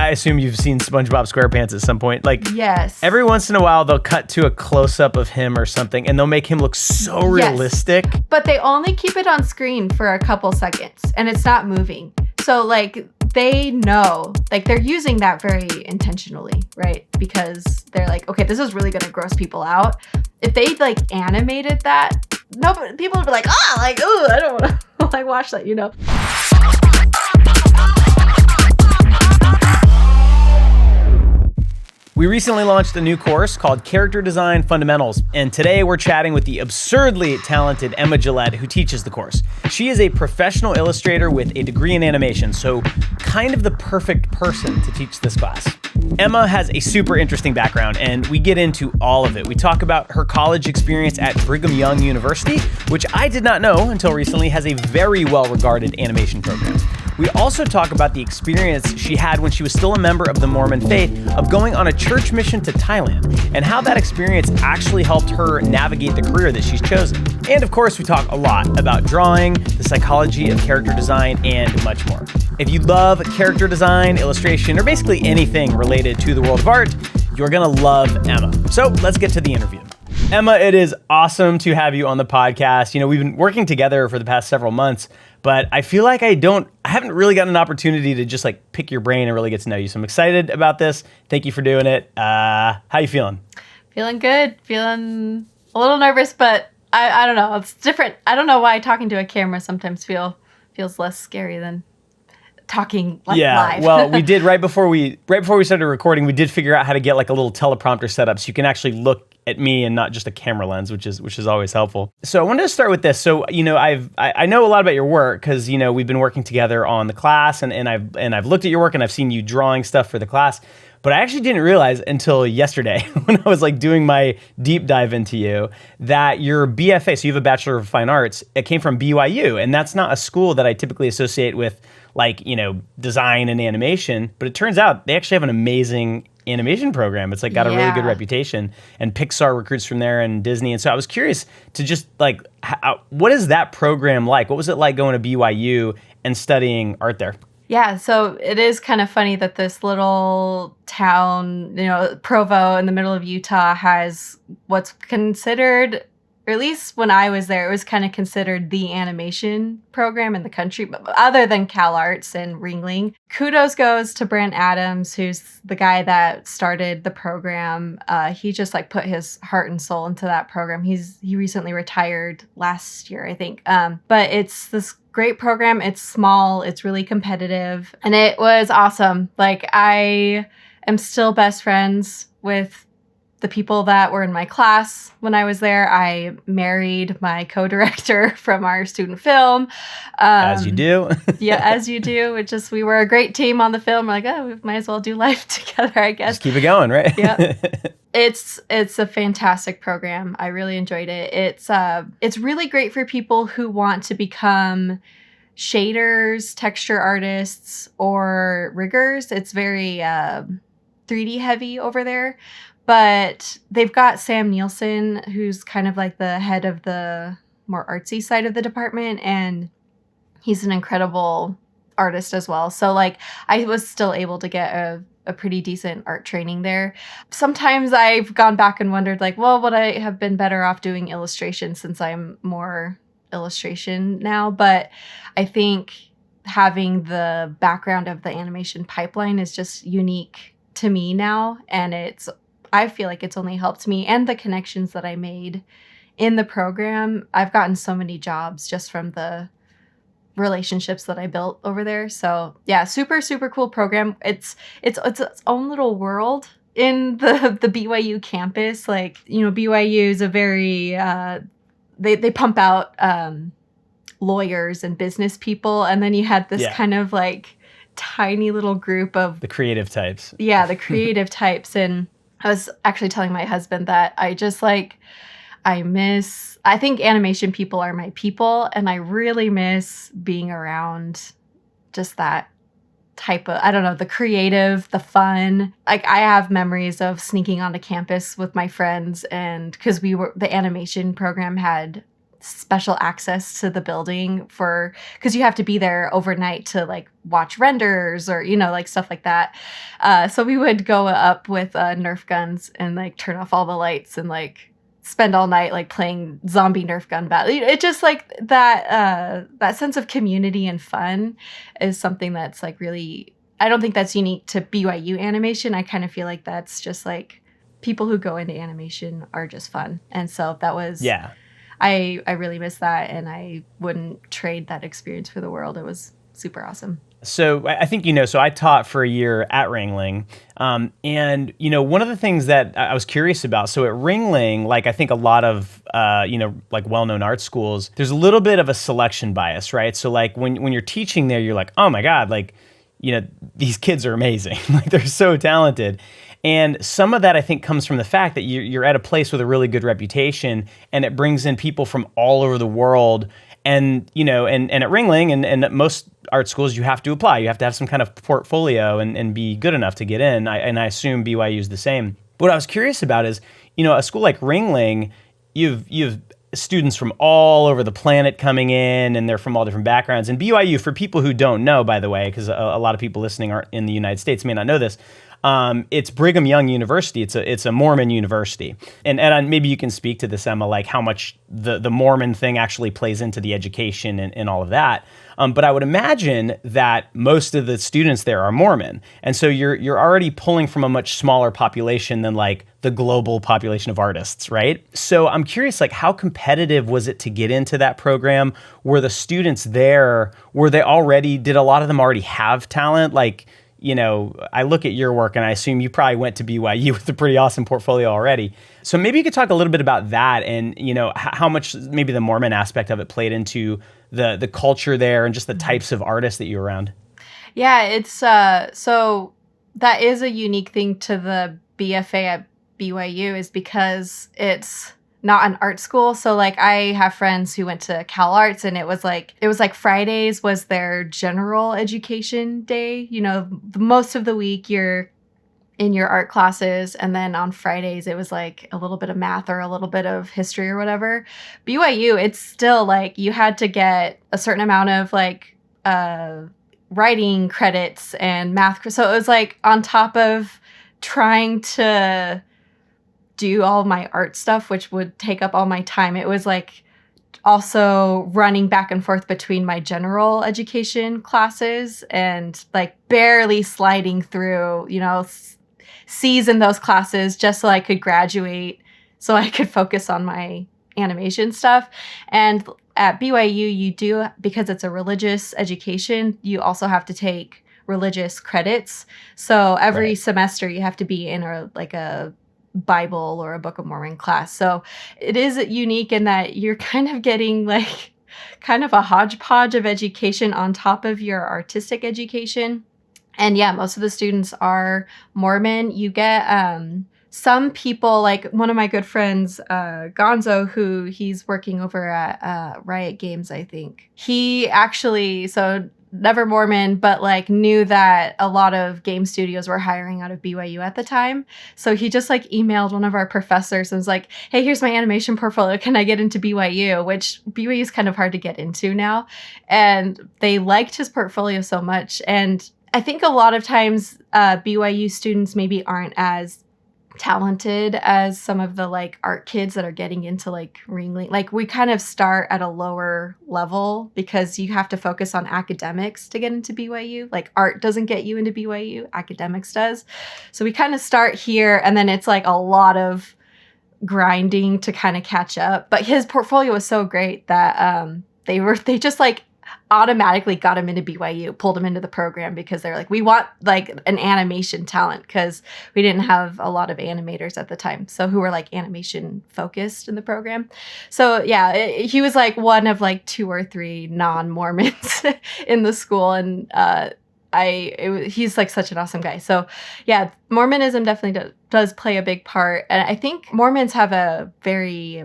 I assume you've seen SpongeBob SquarePants at some point. Like, yes. Every once in a while, they'll cut to a close-up of him or something, and they'll make him look so realistic. But they only keep it on screen for a couple seconds, and it's not moving. So, like, they know, like, they're using that very intentionally, right? Because they're like, okay, this is really going to gross people out. If they, like, animated that, people would be like, ooh, I don't want to, like, watch that, you know? We recently launched a new course called Character Design Fundamentals, and today we're chatting with the absurdly talented Emma Gillette, who teaches the course. She is a professional illustrator with a degree in animation, so kind of the perfect person to teach this class. Emma has a super interesting background, and we get into all of it. We talk about her college experience at Brigham Young University, which I did not know until recently has a very well-regarded animation program. We also talk about the experience she had when she was still a member of the Mormon faith of going on a church mission to Thailand, and how that experience actually helped her navigate the career that she's chosen. And of course, we talk a lot about drawing, the psychology of character design, and much more. If you love character design, illustration, or basically anything related to the world of art, you're gonna love Emma. So let's get to the interview. Emma, it is awesome to have you on the podcast. You know, we've been working together for the past several months, but I feel like I haven't really gotten an opportunity to just like pick your brain and really get to know you. So I'm excited about this. Thank you for doing it. How you feeling? Feeling good. Feeling a little nervous, but I don't know. It's different. I don't know why talking to a camera sometimes feels less scary than talking live. Well, we did right before we started recording, we did figure out how to get like a little teleprompter set up so you can actually look at me and not just a camera lens, which is always helpful. So I wanted to start with this. So, you know, I know a lot about your work because, you know, we've been working together on the class and I've looked at your work and I've seen you drawing stuff for the class. But I actually didn't realize until yesterday when I was like doing my deep dive into you that your BFA, so you have a Bachelor of Fine Arts, it came from BYU, and that's not a school that I typically associate with like, you know, design and animation, but it turns out they actually have an amazing animation program. It's like got a really good reputation, and Pixar recruits from there and Disney. And so I was curious to just like, what is that program like? What was it like going to BYU and studying art there? Yeah, so it is kind of funny that this little town, you know, Provo in the middle of Utah has what's considered, or at least when I was there, it was kind of considered the animation program in the country, but other than CalArts and Ringling. Kudos goes to Brent Adams, who's the guy that started the program. He just like put his heart and soul into that program. He recently retired last year, I think. But it's this great program. It's small. It's really competitive. And it was awesome. Like, I am still best friends with the people that were in my class when I was there. I married my co-director from our student film. As you do. Yeah, as you do. We were a great team on the film. We're like, oh, we might as well do life together, I guess. Just keep it going, right? Yeah. It's a fantastic program. I really enjoyed it. It's really great for people who want to become shaders, texture artists, or riggers. It's very 3D heavy over there. But they've got Sam Nielsen, who's kind of like the head of the more artsy side of the department, and he's an incredible artist as well. So like, I was still able to get a pretty decent art training there. Sometimes I've gone back and wondered like, well, would I have been better off doing illustration since I'm more illustration now? But I think having the background of the animation pipeline is just unique to me now, and I feel like it's only helped me, and the connections that I made in the program. I've gotten so many jobs just from the relationships that I built over there. So yeah, super, super cool program. It's its own little world in the BYU campus. Like, you know, BYU is a very, they pump out lawyers and business people. And then you had this kind of like tiny little group of the creative types. Yeah, the creative types. And I was actually telling my husband that I think animation people are my people, and I really miss being around just that type of, I don't know, the creative, the fun. Like, I have memories of sneaking onto campus with my friends, and because the animation program had special access to the building because you have to be there overnight to like watch renders or, like stuff like that. So we would go up with Nerf guns and like turn off all the lights and like spend all night like playing zombie Nerf gun battle. It just like that sense of community and fun is something that's like really, I don't think that's unique to BYU animation. I kind of feel like that's just like people who go into animation are just fun. And so that was, Yeah. I really miss that, and I wouldn't trade that experience for the world. It was super awesome. So I think, so I taught for a year at Ringling. And, one of the things that I was curious about, so at Ringling, like I think a lot of, like well-known art schools, there's a little bit of a selection bias, right? So like when you're teaching there, you're like, oh my God, like, these kids are amazing. Like they're so talented. And some of that, I think, comes from the fact that you're at a place with a really good reputation, and it brings in people from all over the world. And, and at Ringling and at most art schools, you have to apply. You have to have some kind of portfolio and be good enough to get in. And I assume BYU is the same. But what I was curious about is, a school like Ringling, you've students from all over the planet coming in, and they're from all different backgrounds. And BYU, for people who don't know, by the way, because a lot of people listening aren't in the United States, may not know this, it's Brigham Young University. It's a Mormon university. And maybe you can speak to this, Emma, like how much the Mormon thing actually plays into the education and all of that. But I would imagine that most of the students there are Mormon. And so you're already pulling from a much smaller population than like the global population of artists, right? So I'm curious, like how competitive was it to get into that program? Were the students there, did a lot of them already have talent? Like, I look at your work and I assume you probably went to BYU with a pretty awesome portfolio already. So maybe you could talk a little bit about that and, how much maybe the Mormon aspect of it played into the culture there and just the types of artists that you're around. Yeah, it's so that is a unique thing to the BFA at BYU is because it's not an art school. So like I have friends who went to Cal Arts, and it was like Fridays was their general education day. Most of the week you're in your art classes, and then on Fridays it was like a little bit of math or a little bit of history or whatever. BYU, it's still like you had to get a certain amount of like writing credits and math. So it was like on top of trying to do all my art stuff, which would take up all my time, it was like also running back and forth between my general education classes and like barely sliding through, C's in those classes just so I could graduate, so I could focus on my animation stuff. And at BYU, you do, because it's a religious education, you also have to take religious credits. So every semester you have to be in a Bible or a Book of Mormon class. So it is unique in that you're kind of getting like kind of a hodgepodge of education on top of your artistic education. And yeah, most of the students are Mormon. You get some people, like one of my good friends, Gonzo, who he's working over at Riot Games, I think. He actually, so never Mormon, but like knew that a lot of game studios were hiring out of BYU at the time. So he just like emailed one of our professors and was like, hey, here's my animation portfolio. Can I get into BYU? Which BYU is kind of hard to get into now. And they liked his portfolio so much. And I think a lot of times BYU students maybe aren't as talented as some of the like art kids that are getting into like Ringling. Like we kind of start at a lower level because you have to focus on academics to get into BYU. Like art doesn't get you into BYU, academics does. So we kind of start here, and then it's like a lot of grinding to kind of catch up. But his portfolio was so great that they just like automatically got him into BYU, pulled him into the program because they're like, we want like an animation talent, because we didn't have a lot of animators at the time, so who were like animation focused in the program. So yeah, he was like one of like 2 or 3 non-Mormons in the school, and he's like such an awesome guy. So yeah, Mormonism definitely does play a big part, and I think Mormons have a very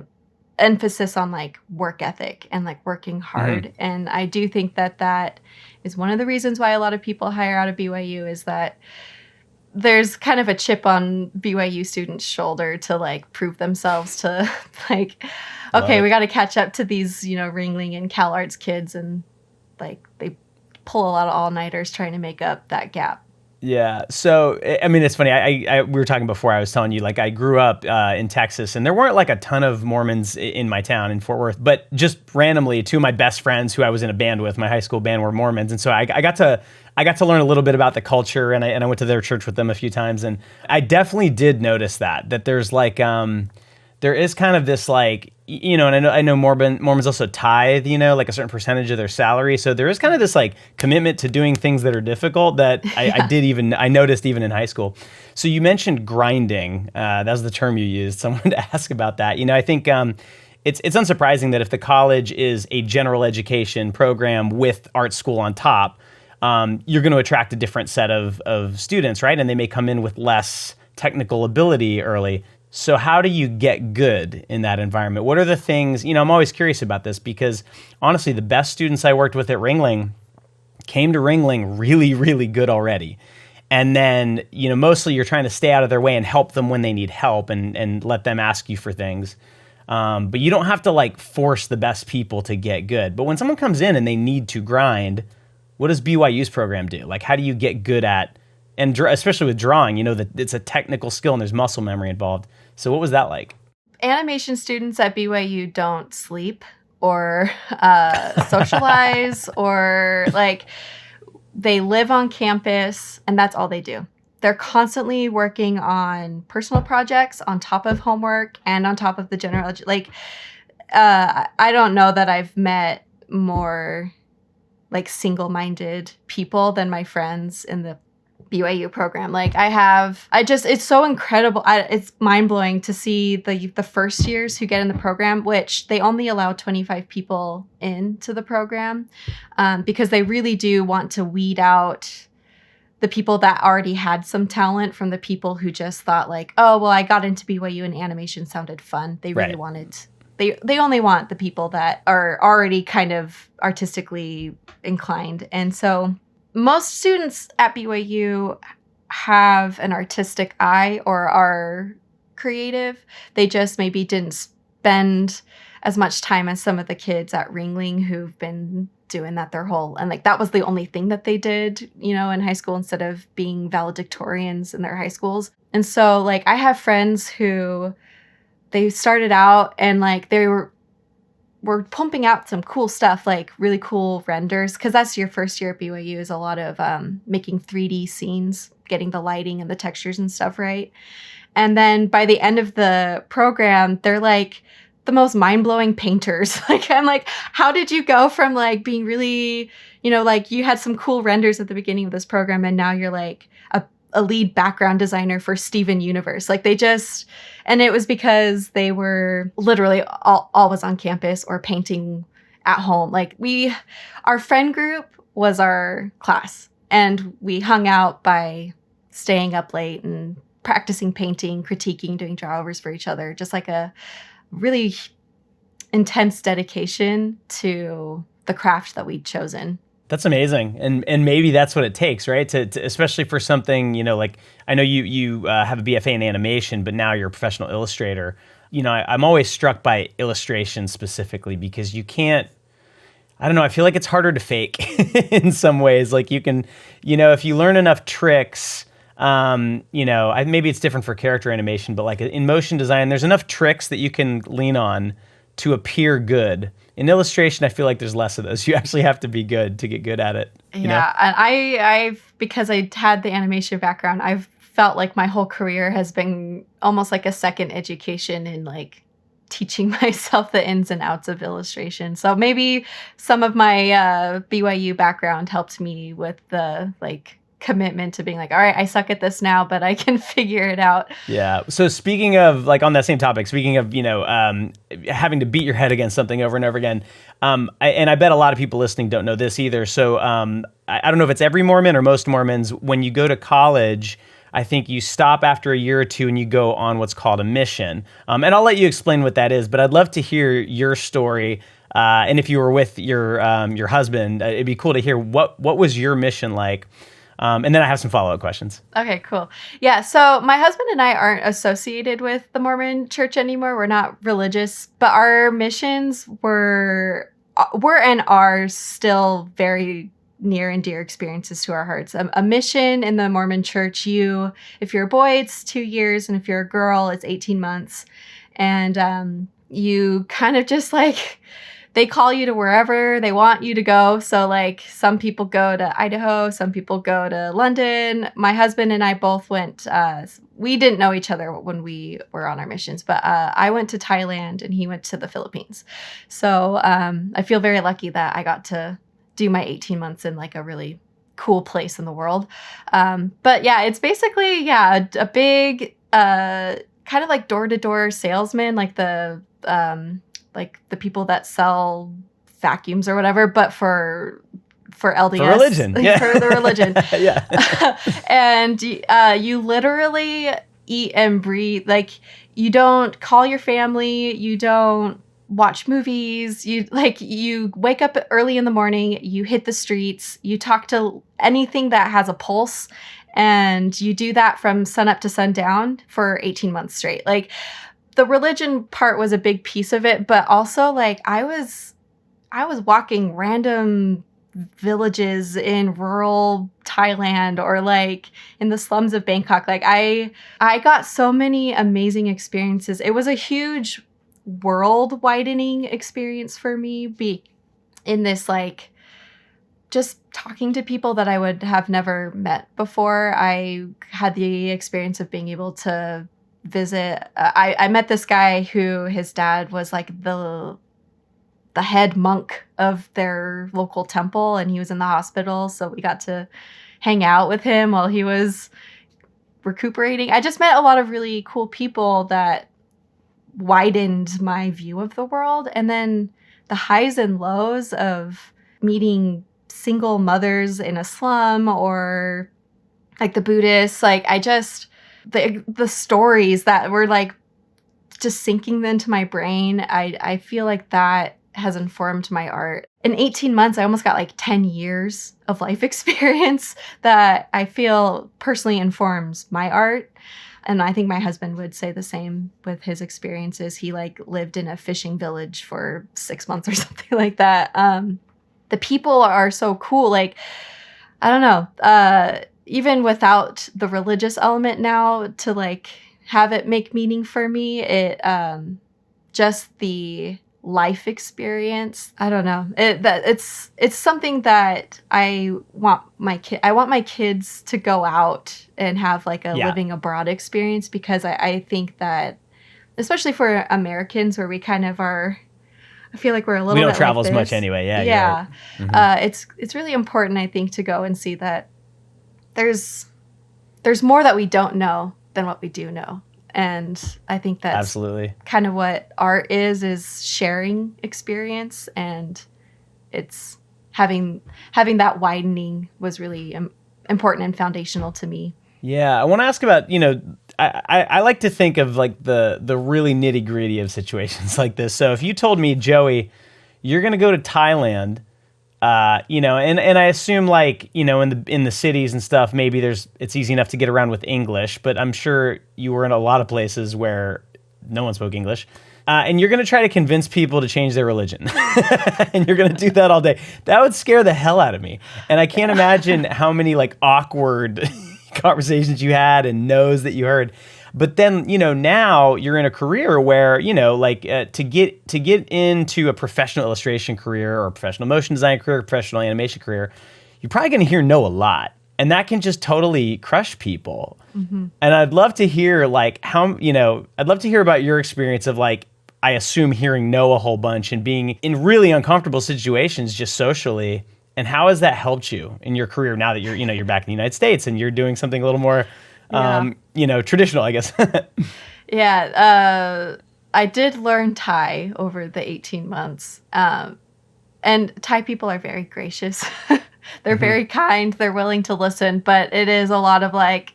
emphasis on like work ethic and like working hard. Mm-hmm. And I do think that is one of the reasons why a lot of people hire out of BYU, is that there's kind of a chip on BYU students' shoulder to like prove themselves to like, okay, we got to catch up to these, Ringling and CalArts kids, and like they pull a lot of all-nighters trying to make up that gap. Yeah. So, I mean, it's funny. We were talking before, I was telling you, like, I grew up in Texas, and there weren't like a ton of Mormons in my town in Fort Worth, but just randomly, two of my best friends who I was in a band with, my high school band, were Mormons. And so I got to learn a little bit about the culture, and I went to their church with them a few times. And I definitely did notice that there's like, there is kind of this like, and I know Mormons also tithe, like a certain percentage of their salary. So there is kind of this like commitment to doing things that are difficult that I noticed even in high school. So you mentioned grinding. That was the term you used. So I wanted to ask about that. I think it's unsurprising that if the college is a general education program with art school on top, you're going to attract a different set of students, right? And they may come in with less technical ability early. So how do you get good in that environment? What are the things, I'm always curious about this, because honestly, the best students I worked with at Ringling came to Ringling really, really good already. And then, mostly you're trying to stay out of their way and help them when they need help and let them ask you for things. But you don't have to like force the best people to get good. But when someone comes in and they need to grind, what does BYU's program do? Like, how do you get good at, and especially with drawing, that it's a technical skill and there's muscle memory involved. So what was that like? Animation students at BYU don't sleep or socialize or like they live on campus and that's all they do. They're constantly working on personal projects on top of homework and on top of the general I don't know that I've met more like single-minded people than my friends in the BYU program. Like it's so incredible. It's mind-blowing to see the first years who get in the program, which they only allow 25 people into the program because they really do want to weed out the people that already had some talent from the people who just thought like, oh, well, I got into BYU and animation sounded fun. They really wanted, they only want the people that are already kind of artistically inclined. And so most students at BYU have an artistic eye or are creative. They just maybe didn't spend as much time as some of the kids at Ringling who've been doing that their whole, and like that was the only thing that they did, in high school instead of being valedictorians in their high schools. And so like I have friends who they started out and like they were pumping out some cool stuff, like really cool renders, because that's your first year at BYU is a lot of making 3D scenes, getting the lighting and the textures and stuff right. And then by the end of the program, they're like the most mind-blowing painters. Like I'm like, how did you go from like being really, like you had some cool renders at the beginning of this program and now you're like a lead background designer for Steven Universe. Like and it was because they were literally always on campus or painting at home. Like our friend group was our class and we hung out by staying up late and practicing painting, critiquing, doing drawovers for each other. Just like a really intense dedication to the craft that we'd chosen. That's amazing. And maybe that's what it takes, right? To especially for something, like I know you have a BFA in animation, but now you're a professional illustrator. I'm always struck by illustration specifically because you can't, I don't know, I feel like it's harder to fake in some ways. Like you can, if you learn enough tricks, maybe it's different for character animation, but like in motion design, there's enough tricks that you can lean on to appear good. In illustration, I feel like there's less of those. You actually have to be good to get good at it. Yeah, and I've because I had the animation background, I've felt like my whole career has been almost like a second education in like teaching myself the ins and outs of illustration. So maybe some of my BYU background helped me with the like commitment to being like, all right, I suck at this now, but I can figure it out. Yeah. So speaking of like on that same topic, speaking of, having to beat your head against something over and over again. I bet a lot of people listening don't know this either. So I don't know if it's every Mormon or most Mormons, when you go to college, I think you stop after a year or two and you go on what's called a mission. And I'll let you explain what that is, but I'd love to hear your story. And if you were with your husband, it'd be cool to hear what was your mission like. And then I have some follow-up questions. Okay, cool. Yeah, so my husband and I aren't associated with the Mormon church anymore. We're not religious, but our missions were and are still very near and dear experiences to our hearts. A mission in the Mormon church, if you're a boy, it's 2 years, and if you're a girl, it's 18 months. And you kind of just like, they call you to wherever they want you to go. So like some people go to Idaho, some people go to London. My husband and I both went, we didn't know each other when we were on our missions, but I went to Thailand and he went to the Philippines. So I feel very lucky that I got to do my 18 months in like a really cool place in the world. But yeah, it's basically, a big kind of like door-to-door salesman, like the people that sell vacuums or whatever, but for LDS. For religion. Yeah. For the religion. Yeah. And you literally eat and breathe. Like, you don't call your family. You don't watch movies. You wake up early in the morning. You hit the streets. You talk to anything that has a pulse. And you do that from sun up to sundown for 18 months straight. Like, the religion part was a big piece of it, but also like I was walking random villages in rural Thailand or like in the slums of Bangkok. Like I got so many amazing experiences. It was a huge world widening experience for me, in this like just talking to people that I would have never met before. I had the experience of being able to visit. I met this guy who his dad was like the head monk of their local temple, and he was in the hospital, so we got to hang out with him while he was recuperating. I just met a lot of really cool people that widened my view of the world. And then the highs and lows of meeting single mothers in a slum, or like the Buddhists, like the stories that were like just sinking into my brain, I feel like that has informed my art. In 18 months, I almost got like 10 years of life experience that I feel personally informs my art. And I think my husband would say the same with his experiences. He like lived in a fishing village for 6 months or something like that. The people are so cool. Like, I don't know, even without the religious element now, to like have it make meaning for me, it just the life experience. I don't know. It's something that I want my kids to go out and have like a living abroad experience, because I think that, especially for Americans, where we kind of are, I feel like we're a little bit, we don't travel like as much anyway. Yeah. Right. Mm-hmm. It's really important, I think, to go and see that there's more that we don't know than what we do know. And I think that's absolutely kind of what art is sharing experience, and it's having that widening was really important and foundational to me. Yeah, I want to ask about, I like to think of like the really nitty gritty of situations like this. So if you told me, Joey, you're going to go to Thailand, and I assume like, in the cities and stuff, maybe it's easy enough to get around with English, but I'm sure you were in a lot of places where no one spoke English. And you're going to try to convince people to change their religion. And you're going to do that all day. That would scare the hell out of me. And I can't imagine how many like awkward conversations you had and no's that you heard. But then, now you're in a career where, to get into a professional illustration career or a professional motion design career, professional animation career, you're probably going to hear no a lot. And that can just totally crush people. Mm-hmm. And I'd love to hear I'd love to hear about your experience of like, I assume hearing no a whole bunch and being in really uncomfortable situations just socially. And how has that helped you in your career now that you're back in the United States and you're doing something a little more traditional, I guess. Yeah. I did learn Thai over the 18 months. And Thai people are very gracious. They're very kind. They're willing to listen, but it is a lot of like,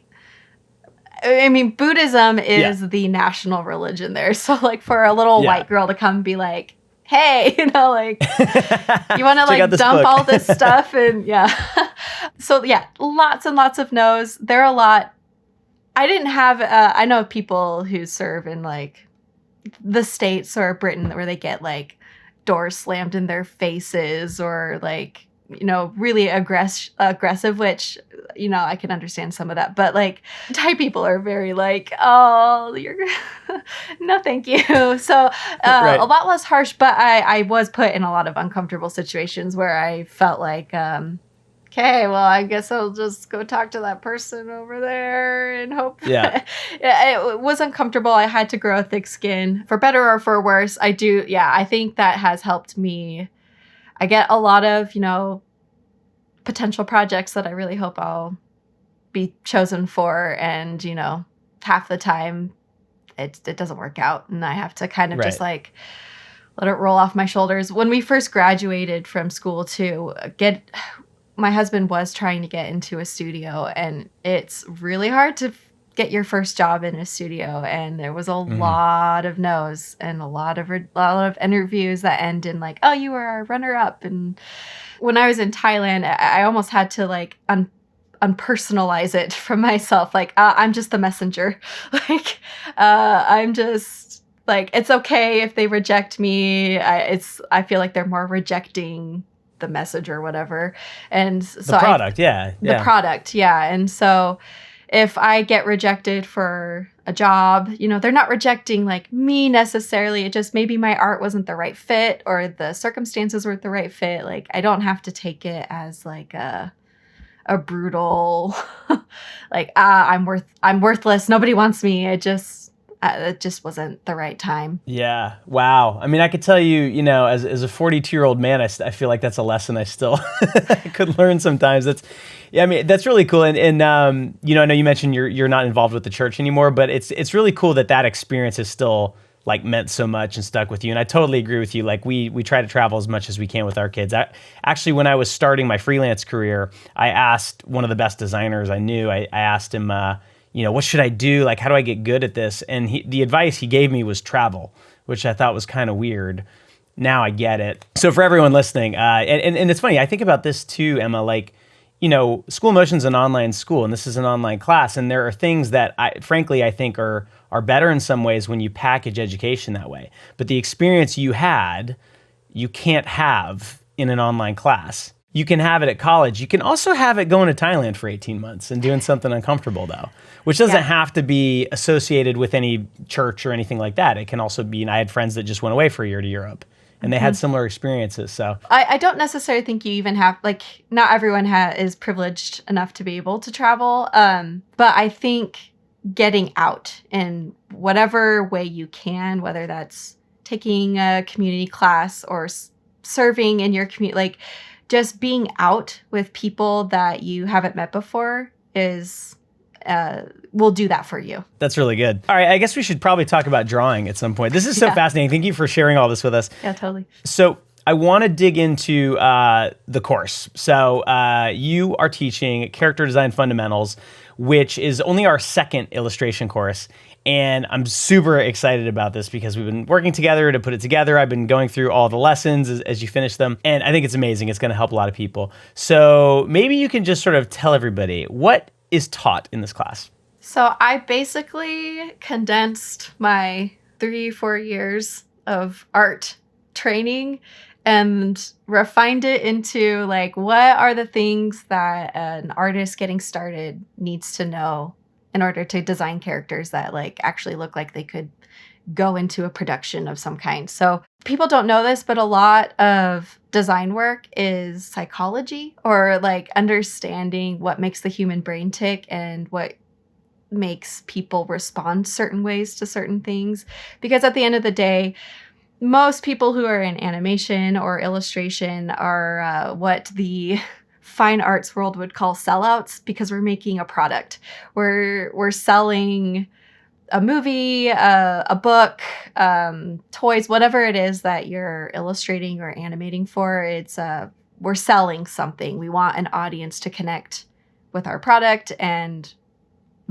I mean, Buddhism is the national religion there. So like for a little white girl to come and be like, hey, like you want to like dump all this stuff and So lots and lots of no's. There are a lot. I didn't have, I know people who serve in like the States or Britain where they get like doors slammed in their faces or like, really aggressive, which, I can understand some of that. But like Thai people are very like, oh, you're no, thank you. So Right. a lot less harsh, but I was put in a lot of uncomfortable situations where I felt like, okay, well, I guess I'll just go talk to that person over there and hope. Yeah. It was uncomfortable. I had to grow a thick skin for better or for worse. I think that has helped me. I get a lot of, potential projects that I really hope I'll be chosen for. And, half the time it doesn't work out. And I have to kind of just like let it roll off my shoulders. When we first graduated from school too, my husband was trying to get into a studio, and it's really hard to get your first job in a studio. And there was a lot of no's and a lot of interviews that end in like, oh, you were our runner up. And when I was in Thailand, I almost had to like unpersonalize it from myself. Like, I'm just the messenger. Like, I'm just like, it's okay if they reject me. I feel like they're more rejecting the message or whatever. And so the product, the product. And so if I get rejected for a job, they're not rejecting like me necessarily. It just maybe my art wasn't the right fit or the circumstances weren't the right fit. Like, I don't have to take it as like a brutal, like, I'm worthless. Nobody wants me. It just wasn't the right time. Yeah. Wow. I mean, I could tell you, as a 42-year-old man, I feel like that's a lesson I still could learn sometimes. That's really cool. And I know you mentioned you're not involved with the church anymore, but it's really cool that experience is still like meant so much and stuck with you. And I totally agree with you. Like we try to travel as much as we can with our kids. Actually, when I was starting my freelance career, I asked one of the best designers I knew, I asked him, what should I do? Like, how do I get good at this? And the advice he gave me was travel, which I thought was kind of weird. Now I get it. So for everyone listening, and it's funny, I think about this too, Emma, like, School Motion's an online school and this is an online class. And there are things that I think are better in some ways when you package education that way. But the experience you had, you can't have in an online class. You can have it at college. You can also have it going to Thailand for 18 months and doing something uncomfortable though, which doesn't have to be associated with any church or anything like that. It can also be, I had friends that just went away for a year to Europe and they had similar experiences. So I don't necessarily think you even have, like, not everyone is privileged enough to be able to travel. But I think getting out in whatever way you can, whether that's taking a community class or serving in your community, like just being out with people that you haven't met before will do that for you. That's really good. All right, I guess we should probably talk about drawing at some point. This is so fascinating. Thank you for sharing all this with us. Yeah, totally. So I want to dig into the course. So you are teaching Character Design Fundamentals, which is only our second illustration course. And I'm super excited about this because we've been working together to put it together. I've been going through all the lessons as you finish them. And I think it's amazing. It's going to help a lot of people. So maybe you can just sort of tell everybody what is taught in this class. So I basically condensed my 3-4 years of art training and refined it into like, what are the things that an artist getting started needs to know in order to design characters that like actually look like they could go into a production of some kind. So people don't know this, but a lot of design work is psychology, or like understanding what makes the human brain tick and what makes people respond certain ways to certain things. Because at the end of the day, most people who are in animation or illustration are what the fine arts world would call sellouts, because we're making a product. We're selling a movie, a book, toys, whatever it is that you're illustrating or animating for. It's we're selling something. We want an audience to connect with our product and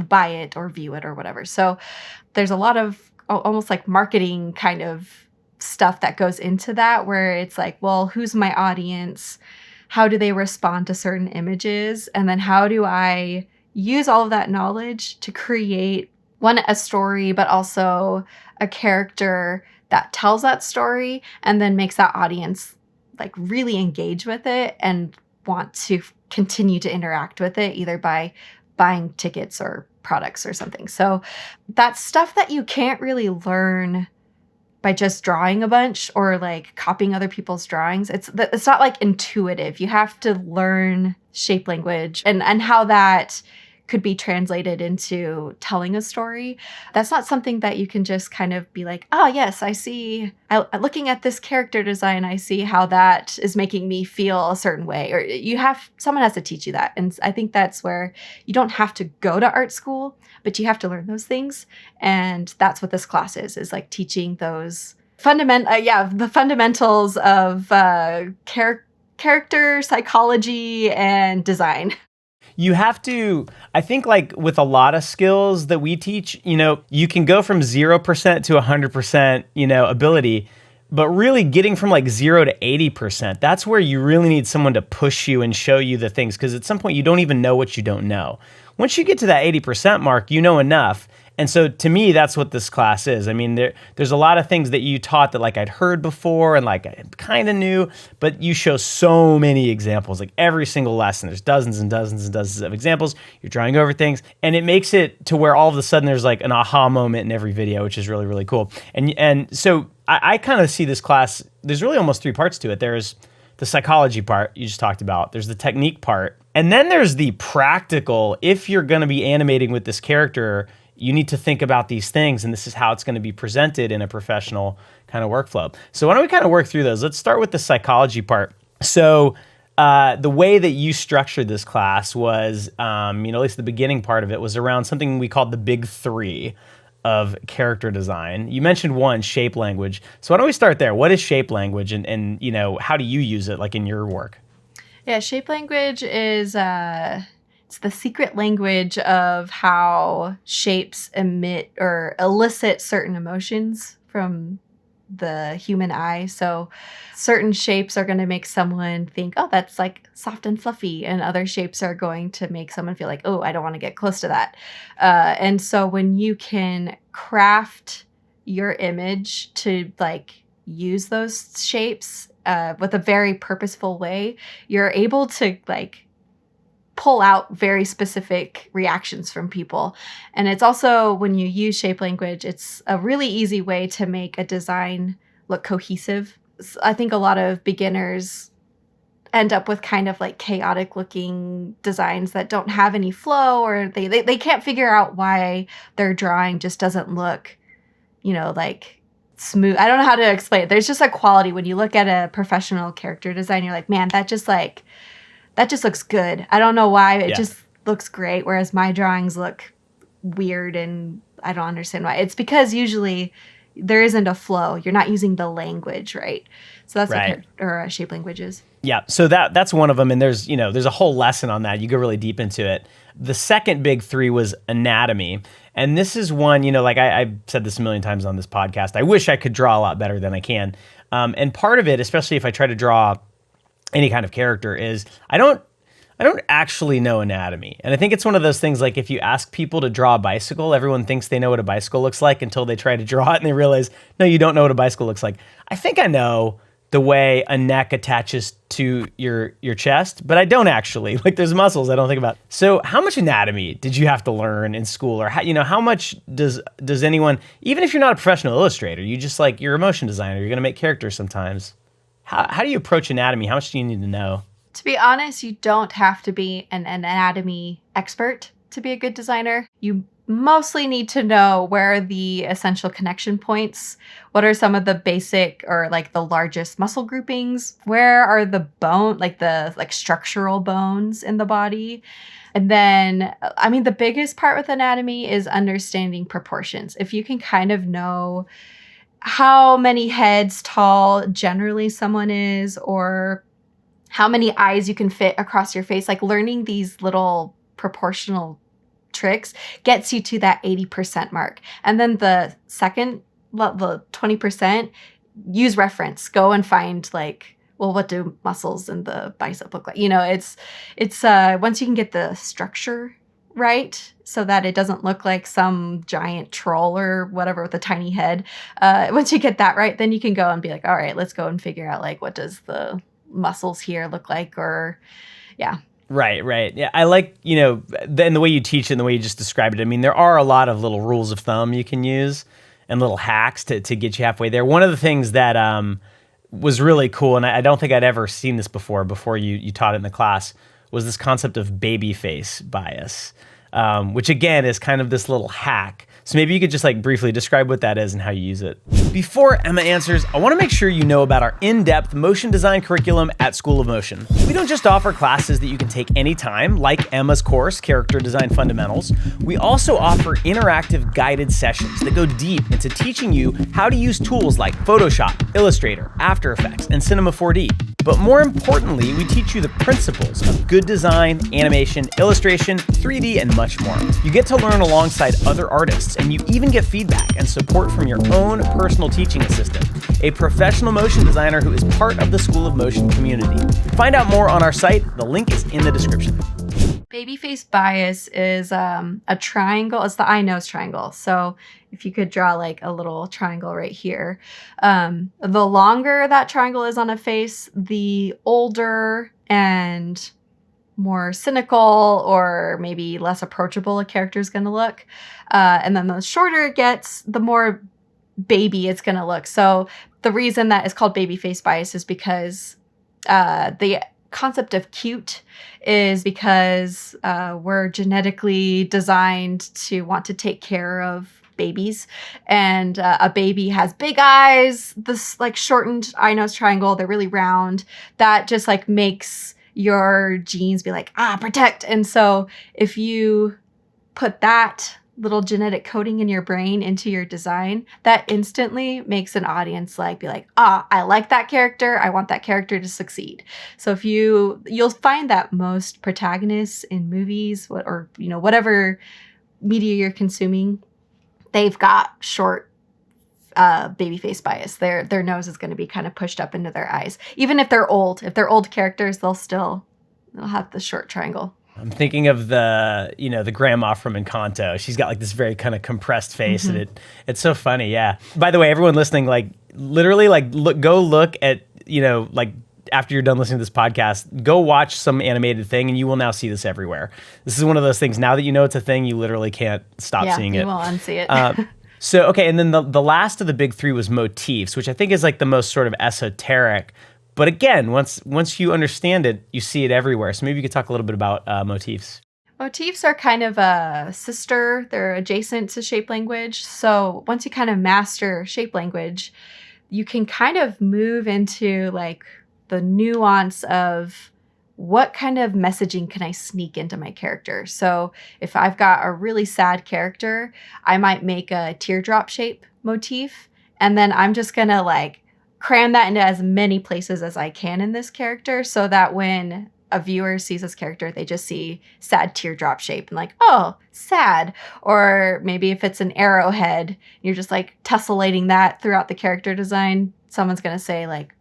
buy it or view it or whatever. So there's a lot of almost like marketing kind of stuff that goes into that, where it's like, well, who's my audience? How do they respond to certain images? And then how do I use all of that knowledge to create a story, but also a character that tells that story and then makes that audience like really engage with it and want to continue to interact with it, either by buying tickets or products or something. So that's stuff that you can't really learn by just drawing a bunch or like copying other people's drawings. It's not like intuitive. You have to learn shape language and how that could be translated into telling a story. That's not something that you can just kind of be like, oh yes, I see, looking at this character design, I see how that is making me feel a certain way. Or someone has to teach you that. And I think that's where you don't have to go to art school, but you have to learn those things. And that's what this class is like teaching those the fundamentals of character psychology and design. You have to, I think like with a lot of skills that we teach, you can go from 0% to 100%, ability, but really getting from like 0 to 80%, that's where you really need someone to push you and show you the things. Because at some point you don't even know what you don't know. Once you get to that 80% mark, you know enough. And so to me, that's what this class is. I mean, there's a lot of things that you taught that like I'd heard before and like I kind of knew, but you show so many examples, like every single lesson, there's dozens and dozens and dozens of examples. You're drawing over things and it makes it to where all of a sudden there's like an aha moment in every video, which is really, really cool. And so I kind of see this class, there's really almost 3 parts to it. There's the psychology part you just talked about. There's the technique part. And then there's the practical, if you're going to be animating with this character, you need to think about these things, and this is how it's going to be presented in a professional kind of workflow. So why don't we kind of work through those? Let's start with the psychology part. So the way that you structured this class was, at least the beginning part of it was around something we called the big 3 of character design. You mentioned one, shape language. So why don't we start there? What is shape language, and how do you use it like in your work? Yeah, shape language is it's the secret language of how shapes emit or elicit certain emotions from the human eye. So certain shapes are going to make someone think, oh, that's like soft and fluffy. And other shapes are going to make someone feel like, oh, I don't want to get close to that. And so when you can craft your image to like use those shapes with a very purposeful way, you're able to like pull out very specific reactions from people. And it's also, when you use shape language, it's a really easy way to make a design look cohesive. I think a lot of beginners end up with kind of like chaotic looking designs that don't have any flow, or they can't figure out why their drawing just doesn't look, like smooth. I don't know how to explain it. There's just a quality when you look at a professional character design, you're like, man, that just looks good. I don't know why. It just looks great. Whereas my drawings look weird and I don't understand why. It's because usually there isn't a flow. You're not using the language, right? So that's what shape language is. Yeah. So that's one of them. And there's a whole lesson on that. You go really deep into it. The second big 3 was anatomy. And this is one, like I've said this a million times on this podcast. I wish I could draw a lot better than I can. And part of it, especially if I try to draw any kind of character, is I don't actually know anatomy. And I think it's one of those things, like if you ask people to draw a bicycle, everyone thinks they know what a bicycle looks like until they try to draw it and they realize, no, you don't know what a bicycle looks like. I think I know the way a neck attaches to your chest, but I don't actually. Like there's muscles I don't think about. So how much anatomy did you have to learn in school? Or how much does anyone, even if you're not a professional illustrator, you just like, you're a motion designer, you're going to make characters sometimes. How do you approach anatomy? How much do you need to know? To be honest, you don't have to be an anatomy expert to be a good designer. You mostly need to know where are the essential connection points, what are some of the basic or like the largest muscle groupings, where are the structural bones in the body. And then, the biggest part with anatomy is understanding proportions. If you can kind of know how many heads tall generally someone is, or how many eyes you can fit across your face, like learning these little proportional tricks gets you to that 80% mark. And then the 20%, use reference. Go and find like, well, what do muscles in the bicep look like? You know, it's once you can get the structure right so that it doesn't look like some giant troll or whatever with a tiny head. Once you get that right, then you can go and be like, all right, let's go and figure out like, what does the muscles here look like? Or yeah. Right. Yeah, I like, and the way you teach it and the way you just described it. I mean, there are a lot of little rules of thumb you can use and little hacks to get you halfway there. One of the things that was really cool, and I don't think I'd ever seen this before you taught it in the class, was this concept of baby face bias, which again is kind of this little hack. So maybe you could just like briefly describe what that is and how you use it. Before Emma answers, I want to make sure you know about our in-depth motion design curriculum at School of Motion. We don't just offer classes that you can take anytime, like Emma's course, Character Design Fundamentals. We also offer interactive guided sessions that go deep into teaching you how to use tools like Photoshop, Illustrator, After Effects, and Cinema 4D. But more importantly, we teach you the principles of good design, animation, illustration, 3D, and much more. You get to learn alongside other artists, and you even get feedback and support from your own personal teaching assistant, a professional motion designer who is part of the School of Motion community. Find out more on our site. The link is in the description. Babyface bias is a triangle. It's the eye nose triangle. So if you could draw like a little triangle right here, the longer that triangle is on a face, the older and more cynical or maybe less approachable a character is going to look. And then the shorter it gets, the more baby it's going to look. So the reason that it's called babyface bias is because the concept of cute is because we're genetically designed to want to take care of babies, and a baby has big eyes, this like shortened eye nose triangle, they're really round, that just like makes your genes be like, protect. And so if you put that little genetic coding in your brain into your design, that instantly makes an audience like be like, I like that character, I want that character to succeed. So if you'll find that most protagonists in movies or whatever media you're consuming, they've got short baby face bias. Their nose is going to be kind of pushed up into their eyes. Even if they're old characters, they'll have the short triangle. I'm thinking of the grandma from Encanto. She's got like this very kind of compressed face, and it's so funny. Yeah. By the way, everyone listening, like literally, like go look at like after you're done listening to this podcast, go watch some animated thing, and you will now see this everywhere. This is one of those things. Now that you know it's a thing, you literally can't stop seeing it. You won't unsee it. So okay, and then the last of the big three was motifs, which I think is like the most sort of esoteric. But again, once you understand it, you see it everywhere. So maybe you could talk a little bit about motifs. Motifs are kind of a sister. They're adjacent to shape language. So once you kind of master shape language, you can kind of move into like the nuance of what kind of messaging can I sneak into my character. So if I've got a really sad character, I might make a teardrop shape motif, and then I'm just going to like cram that into as many places as I can in this character so that when a viewer sees this character, they just see sad teardrop shape and like, oh, sad. Or maybe if it's an arrowhead, you're just like tessellating that throughout the character design. Someone's going to say like,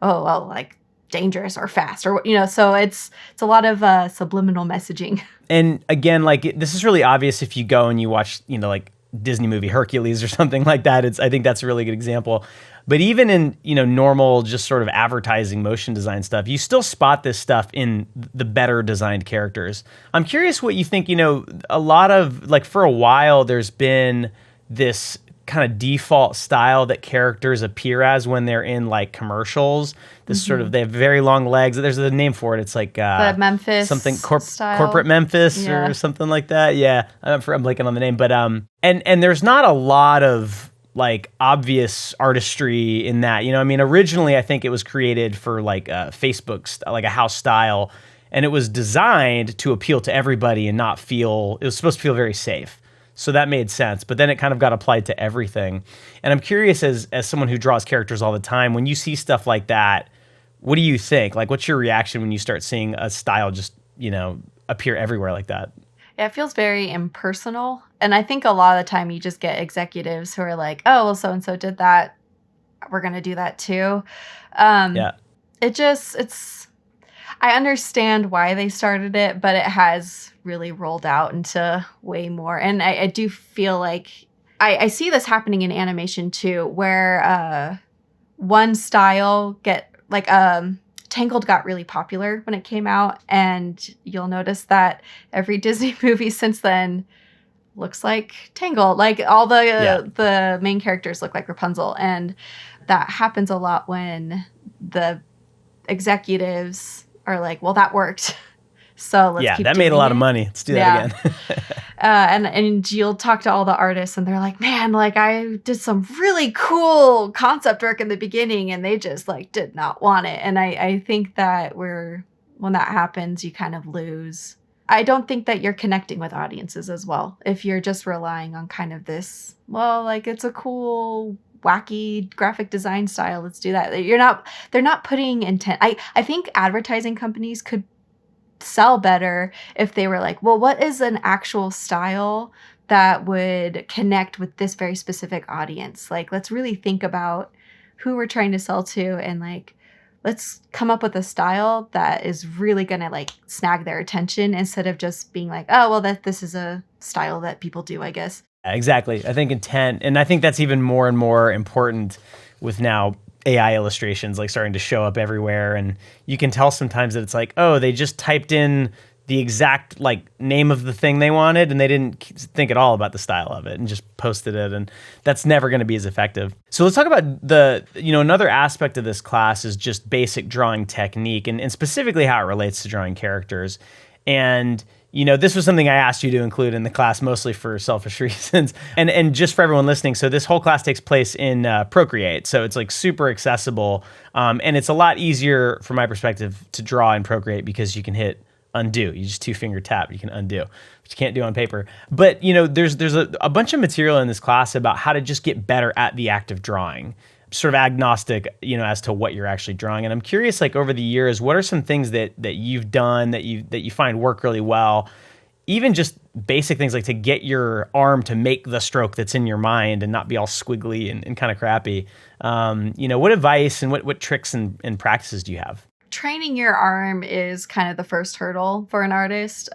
oh, well, like dangerous or fast or, so it's a lot of subliminal messaging. And again, like this is really obvious if you go and you watch, like Disney movie Hercules or something like that. I think that's a really good example. But even in, normal, just sort of advertising motion design stuff, you still spot this stuff in the better designed characters. I'm curious what you think, a lot of, like for a while, there's been this kind of default style that characters appear as when they're in like commercials. This sort of, they have very long legs. There's a name for it. It's like the Memphis something style. Corporate Memphis or something like that. Yeah, I'm blanking on the name, but and there's not a lot of like obvious artistry in that. Originally I think it was created for like a Facebook like a house style, and it was designed to appeal to everybody and not feel. It was supposed to feel very safe. So that made sense, but then it kind of got applied to everything. And I'm curious, as someone who draws characters all the time, when you see stuff like that, what do you think? Like, what's your reaction when you start seeing a style just, appear everywhere like that? Yeah, it feels very impersonal. And I think a lot of the time you just get executives who are like, oh, well, so-and-so did that we're going to do that too. Um, it's, I understand why they started it, but it has really rolled out into way more. And I do feel like I see this happening in animation too, where one style Tangled got really popular when it came out, and you'll notice that every Disney movie since then looks like Tangled. Like all the main characters look like Rapunzel, and that happens a lot when the executives are like, "Well, that worked, so let's keep that doing made a lot it." of money. Let's do that again. And you'll talk to all the artists, and they're like, "Man, like I did some really cool concept work in the beginning, and they just like did not want it." And I think that when that happens, you kind of lose. I don't think that you're connecting with audiences as well if you're just relying on kind of this, well, like it's a cool, wacky graphic design style. Let's do that. They're not putting intent. I think advertising companies could sell better if they were like, well, what is an actual style that would connect with this very specific audience? Like, let's really think about who we're trying to sell to, and like, let's come up with a style that is really going to like snag their attention instead of just being like, oh, well, this is a style that people do, I guess. Exactly. I think intent, and I think that's even more and more important with now AI illustrations like starting to show up everywhere, and you can tell sometimes that it's like, oh, they just typed in the exact like name of the thing they wanted, and they didn't think at all about the style of it and just posted it, and that's never going to be as effective. So let's talk about another aspect of this class is just basic drawing technique, and specifically how it relates to drawing characters. And this was something I asked you to include in the class, mostly for selfish reasons. And just for everyone listening, so this whole class takes place in Procreate. So it's like super accessible. And it's a lot easier, from my perspective, to draw in Procreate because you can hit undo. You just 2-finger tap, you can undo, which you can't do on paper. But, there's a bunch of material in this class about how to just get better at the act of drawing. Sort of agnostic, as to what you're actually drawing. And I'm curious, like over the years, what are some things that you've done that you find work really well? Even just basic things like to get your arm to make the stroke that's in your mind and not be all squiggly and kind of crappy. What advice and what tricks and practices do you have? Training your arm is kind of the first hurdle for an artist.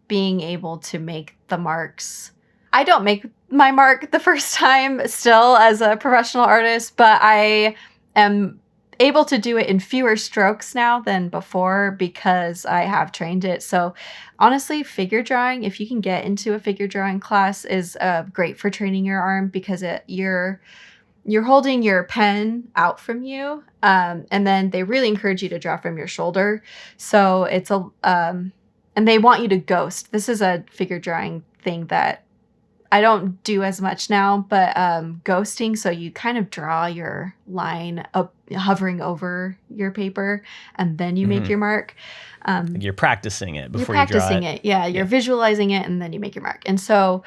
Being able to make the marks. I don't make my mark the first time still as a professional artist, but I am able to do it in fewer strokes now than before because I have trained it. So honestly, figure drawing, if you can get into a figure drawing class, is great for training your arm because you're holding your pen out from you, and then they really encourage you to draw from your shoulder. So it's and they want you to ghost. This is a figure drawing thing that I don't do as much now, but ghosting, so you kind of draw your line up, hovering over your paper, and then you make your mark. Like you're practicing it before you draw it. Practicing it, yeah. You're visualizing it, and then you make your mark. And so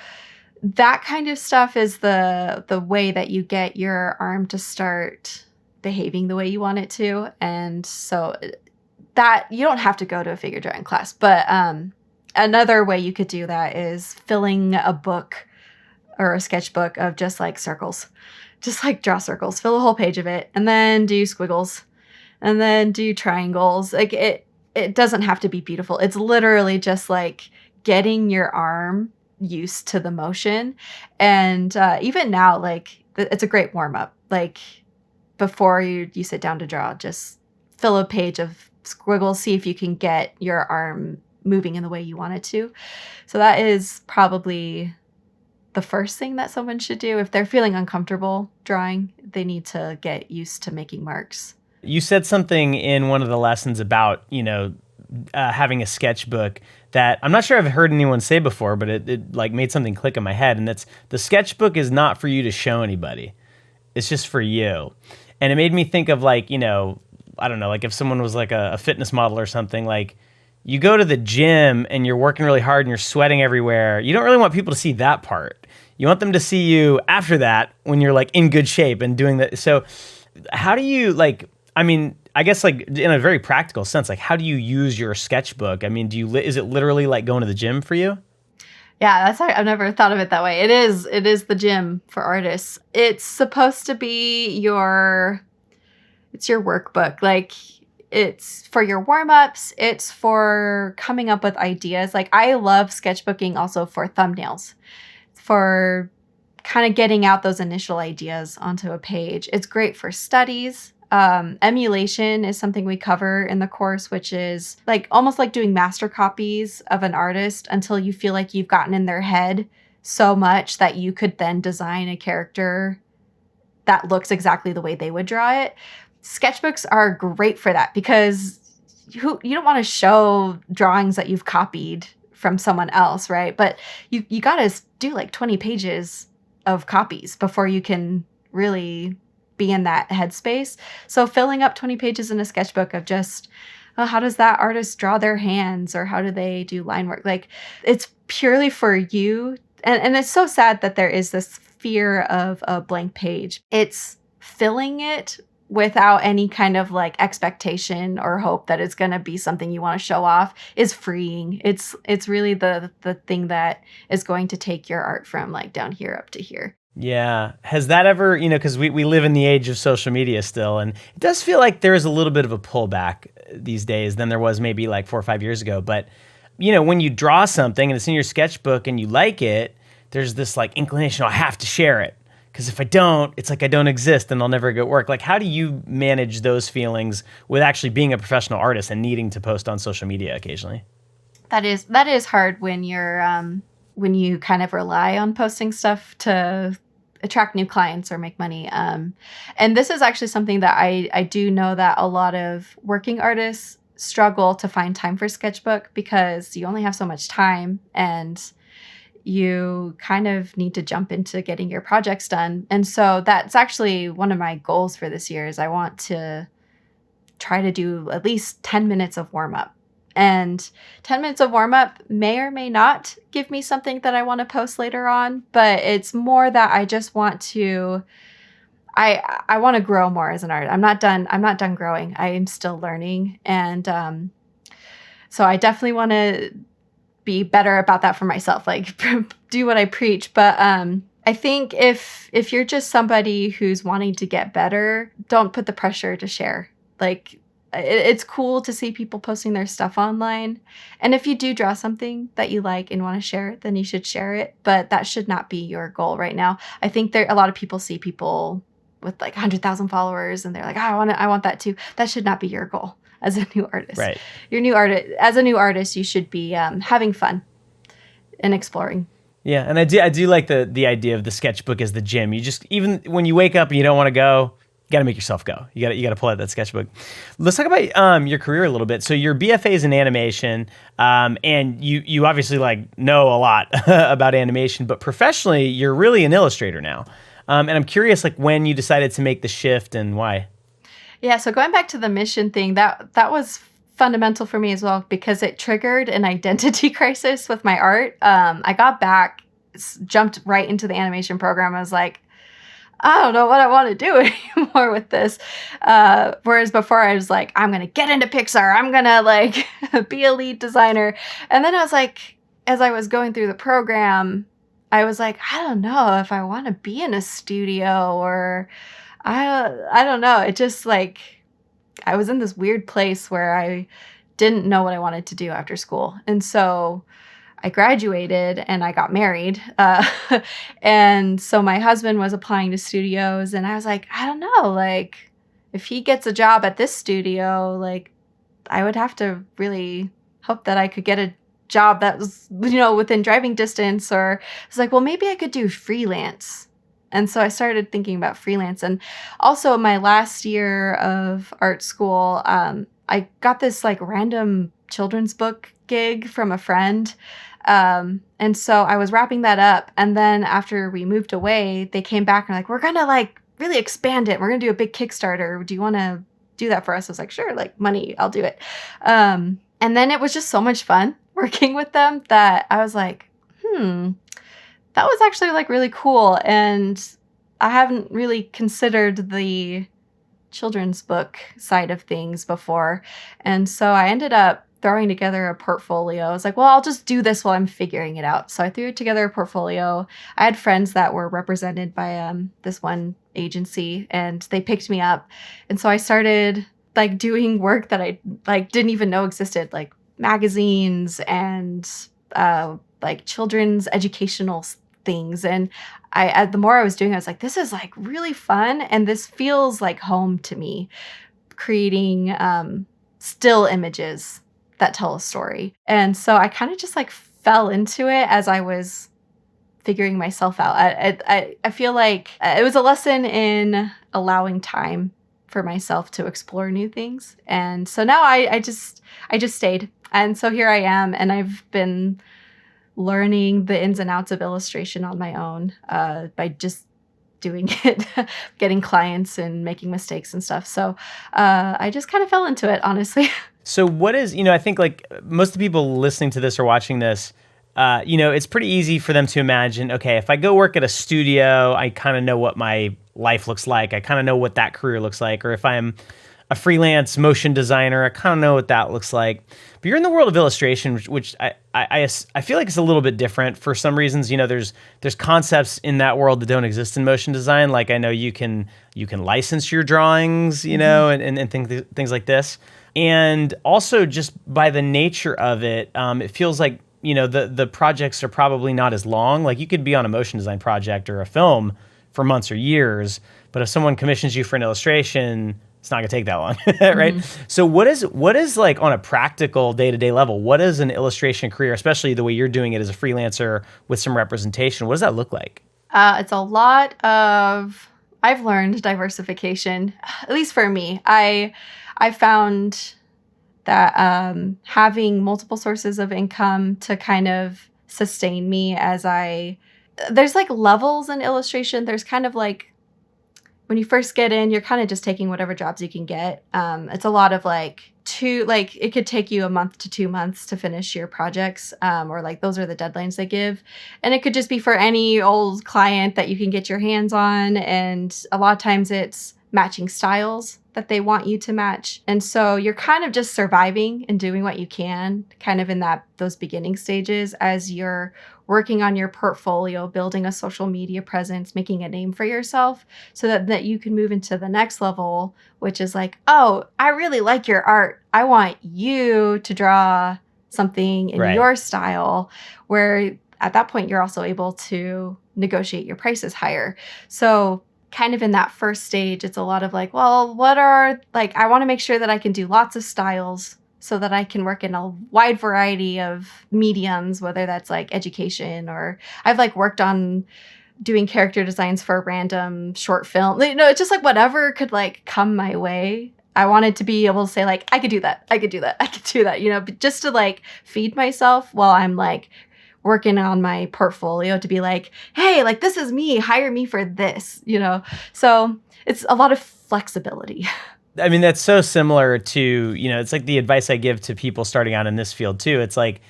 that kind of stuff is the way that you get your arm to start behaving the way you want it to. And so that you don't have to go to a figure drawing class, but another way you could do that is filling a book or a sketchbook of just like circles. Just like draw circles, fill a whole page of it, and then do squiggles, and then do triangles. Like it doesn't have to be beautiful. It's literally just like getting your arm used to the motion. And even now, like it's a great warm up. Like before you sit down to draw, just fill a page of squiggles, see if you can get your arm moving in the way you want it to. So that is probably the first thing that someone should do. If they're feeling uncomfortable drawing, they need to get used to making marks. You said something in one of the lessons about, having a sketchbook that I'm not sure I've heard anyone say before, but it like made something click in my head. And that's the sketchbook is not for you to show anybody. It's just for you. And it made me think of like, I don't know, like if someone was like a fitness model or something, like you go to the gym and you're working really hard and you're sweating everywhere. You don't really want people to see that part. You want them to see you after that when you're like in good shape and doing that. So how do you I guess like in a very practical sense, like how do you use your sketchbook? I mean, is it literally like going to the gym for you? Yeah, I've never thought of it that way. It is the gym for artists. It's supposed to be it's your workbook. Like, it's for your warm-ups, it's for coming up with ideas. Like, I love sketchbooking also for thumbnails, for kind of getting out those initial ideas onto a page. It's great for studies. Emulation is something we cover in the course, which is like almost like doing master copies of an artist until you feel like you've gotten in their head so much that you could then design a character that looks exactly the way they would draw it. Sketchbooks are great for that because you don't want to show drawings that you've copied from someone else, right? But you got to do like 20 pages of copies before you can really be in that headspace. So filling up 20 pages in a sketchbook of just, oh, how does that artist draw their hands, or how do they do line work? Like, it's purely for you. And it's so sad that there is this fear of a blank page. It's filling it without any kind of like expectation or hope that it's going to be something you want to show off is freeing. It's really the thing that is going to take your art from like down here up to here. Yeah. Has that ever, because we live in the age of social media still, and it does feel like there is a little bit of a pullback these days than there was maybe like 4 or 5 years ago. But, when you draw something and it's in your sketchbook and you like it, there's this like inclination, I have to share it. Because if I don't, it's like I don't exist and I'll never get work. Like, how do you manage those feelings with actually being a professional artist and needing to post on social media occasionally? That is hard when when you kind of rely on posting stuff to attract new clients or make money. And this is actually something that I do know that a lot of working artists struggle to find time for Sketchbook, because you only have so much time and you kind of need to jump into getting your projects done. And so that's actually one of my goals for this year is I want to try to do at least 10 minutes of warm up. And 10 minutes of warm up may or may not give me something that I want to post later on, but it's more that I just want to, I want to grow more as an artist. I'm not done growing. I am still learning. And so I definitely want to be better about that for myself, like do what I preach. But I think if you're just somebody who's wanting to get better, don't put the pressure to share. Like, it's cool to see people posting their stuff online. And if you do draw something that you like and want to share it, then you should share it. But that should not be your goal right now. I think a lot of people see people with like 100,000 followers and they're like, I want that too. That should not be your goal as a new artist. Right. As a new artist, you should be having fun and exploring. Yeah, and I do like the idea of the sketchbook as the gym. You just, even when you wake up and you don't want to go, you got to make yourself go. You got to pull out that sketchbook. Let's talk about your career a little bit. So your BFA is in animation, and you obviously like know a lot about animation, but professionally you're really an illustrator now. And I'm curious, like, when you decided to make the shift and why. Yeah, so going back to the mission thing, that was fundamental for me as well, because it triggered an identity crisis with my art. I got back, jumped right into the animation program. I was like, I don't know what I want to do anymore with this. Whereas before I was like, I'm going to get into Pixar. I'm going to like be a lead designer. And then I was like, as I was going through the program, I was like, I don't know if I want to be in a studio, or I don't know. It just like, I was in this weird place where I didn't know what I wanted to do after school. And so I graduated and I got married. And so my husband was applying to studios, and I was like, I don't know, like, if he gets a job at this studio, like, I would have to really hope that I could get a job that was, within driving distance. Or I was like, well, maybe I could do freelance. And so I started thinking about freelance. And also my last year of art school, I got this like random children's book gig from a friend. And so I was wrapping that up. And then after we moved away, they came back and like, we're going to like really expand it. We're going to do a big Kickstarter. Do you want to do that for us? I was like, sure, like money, I'll do it. And then it was just so much fun working with them that I was like, that was actually like really cool. And I haven't really considered the children's book side of things before. And so I ended up throwing together a portfolio. I was like, well, I'll just do this while I'm figuring it out. So I threw together a portfolio. I had friends that were represented by this one agency, and they picked me up. And so I started like doing work that I like didn't even know existed, like magazines and like children's educational things. And the more I was doing, I was like, this is like really fun, and this feels like home to me, creating still images that tell a story. And so I kind of just like fell into it as I was figuring myself out. I feel like it was a lesson in allowing time for myself to explore new things. And so now I just stayed. And so here I am, and I've been learning the ins and outs of illustration on my own by just doing it, getting clients and making mistakes and stuff. So I just kind of fell into it, honestly. So what is, I think like most of the people listening to this or watching this, it's pretty easy for them to imagine, okay, if I go work at a studio, I kind of know what my life looks like. I kind of know what that career looks like. Or if I'm a freelance motion designer, I kind of know what that looks like. But you're in the world of illustration, which I feel like it's a little bit different for some reasons. There's concepts in that world that don't exist in motion design. Like I know you can license your drawings, and things like this. And also just by the nature of it, it feels like, the projects are probably not as long. Like you could be on a motion design project or a film for months or years, but if someone commissions you for an illustration, it's not going to take that long, right? Mm-hmm. So what is like on a practical day-to-day level, what is an illustration career, especially the way you're doing it as a freelancer with some representation? What does that look like? It's a lot of, I've learned diversification, at least for me. I found that having multiple sources of income to kind of sustain me there's like levels in illustration. There's kind of like, when you first get in, you're kind of just taking whatever jobs you can get. It's a lot of it could take you a month to 2 months to finish your projects, or like those are the deadlines they give. And it could just be for any old client that you can get your hands on. And a lot of times it's matching styles that they want you to match. And so you're kind of just surviving and doing what you can kind of in those beginning stages as you're working on your portfolio, building a social media presence, making a name for yourself so that you can move into the next level, which is like, oh, I really like your art. I want you to draw something in your style, where at that point you're also able to negotiate your prices higher. So kind of in that first stage, it's a lot of like, well, I want to make sure that I can do lots of styles so that I can work in a wide variety of mediums, whether that's like education, or I've like worked on doing character designs for a random short film. It's just like whatever could like come my way. I wanted to be able to say like, I could do that. I could do that. I could do that, but just to like feed myself while I'm like working on my portfolio to be like, hey, like this is me, hire me for this, So it's a lot of flexibility. I mean, that's so similar to, it's like the advice I give to people starting out in this field too. It's like,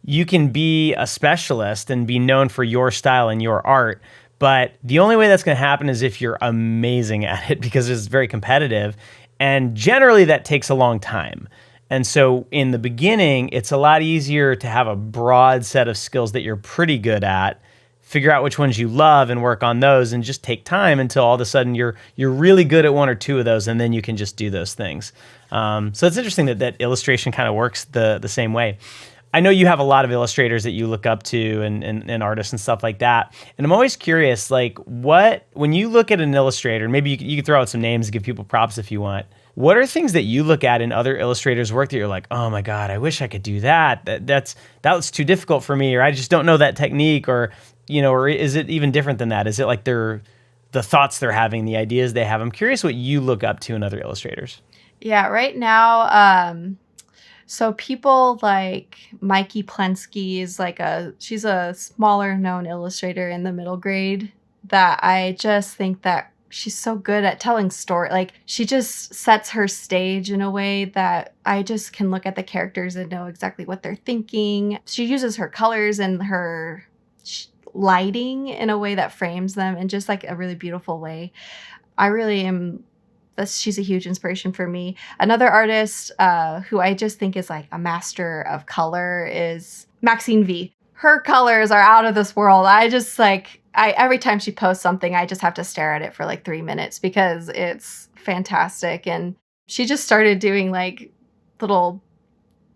you can be a specialist and be known for your style and your art, but the only way that's going to happen is if you're amazing at it, because it's very competitive. And generally that takes a long time. And so in the beginning, it's a lot easier to have a broad set of skills that you're pretty good at, figure out which ones you love and work on those, and just take time until all of a sudden you're really good at one or two of those, and then you can just do those things. So it's interesting that illustration kind of works the same way. I know you have a lot of illustrators that you look up to and artists and stuff like that. And I'm always curious, like when you look at an illustrator, maybe you can throw out some names and give people props if you want. What are things that you look at in other illustrators' work that you're like, oh my God, I wish I could do that. That was too difficult for me, or I just don't know that technique, or is it even different than that? Is it like the thoughts they're having, the ideas they have? I'm curious what you look up to in other illustrators. Yeah, right now, so people like Mikey Plensky is she's a smaller known illustrator in the middle grade that I just think that she's so good at telling story. Like she just sets her stage in a way that I just can look at the characters and know exactly what they're thinking. She uses her colors and her lighting in a way that frames them in just like a really beautiful way. I really am she's a huge inspiration for me. Another artist who I just think is like a master of color is Maxine V. Her colors are out of this world. I just like, every time she posts something, I just have to stare at it for like 3 minutes because it's fantastic. And she just started doing like little